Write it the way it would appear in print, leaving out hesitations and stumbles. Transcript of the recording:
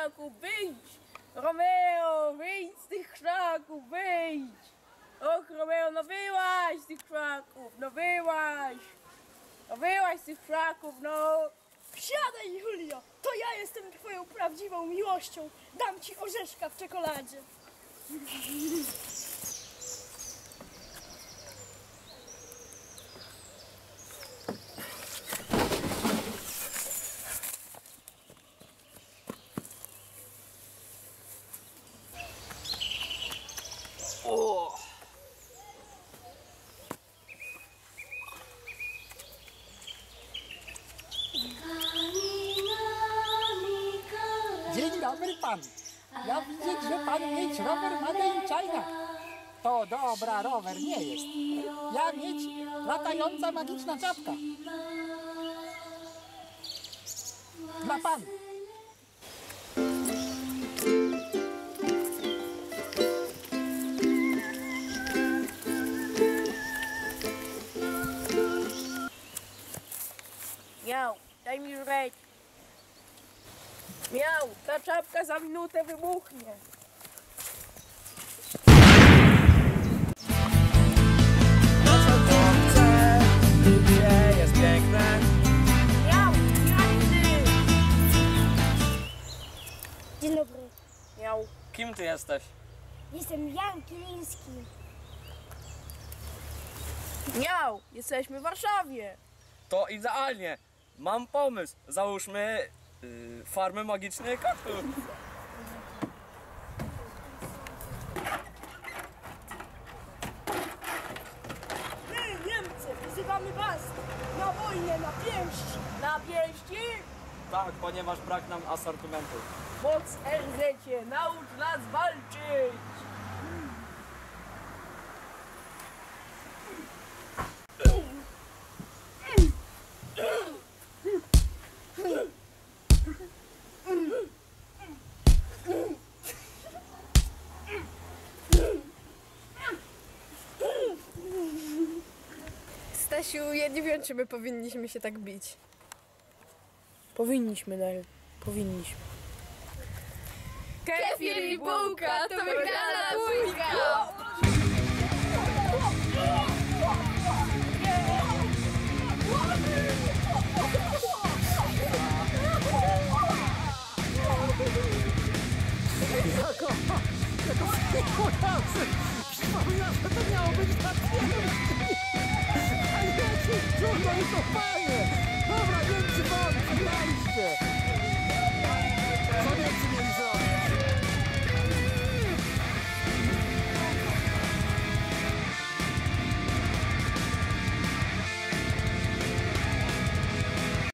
krzaków, wyjdź! Romeo, wyjdź z tych krzaków, wyjdź! Och, Romeo, no wyłaź z tych krzaków, no wyłaź! No wyłaź z tych krzaków, no! Wsiadaj, Julio! To ja jestem twoją prawdziwą miłością. Dam ci orzeszka w czekoladzie. O! Dzień dobry pan. Ja widzę, że pan mieć rower Made in China. To dobra, rower nie jest. Ja mieć latająca magiczna czapka. Dla pan. Miał, daj mi żreć. Miał, ta czapka za minutę wybuchnie. Nasze chłopcze, życie jest piękne. Miał, Janny! Dzień dobry. Miał. Kim ty jesteś? Jestem Jan Kiliński. Miał, jesteśmy w Warszawie. To idealnie. Mam pomysł. Załóżmy farmę magicznych kotów. My, Niemcy, wzywamy was na wojnę, na pięść. Na pięści? Tak, ponieważ brak nam asortymentu. Moc RZ, naucz nas walczyć! Stasiu, ja nie wiem, czy my powinniśmy się tak bić. Powinniśmy, Nel, powinniśmy. Kefir i bułka to wygrana dwójka! Przypominam, że to miało być na pięści. A nie, to jest to fajnie. Dobra, Niemcy, wam, przegraliście.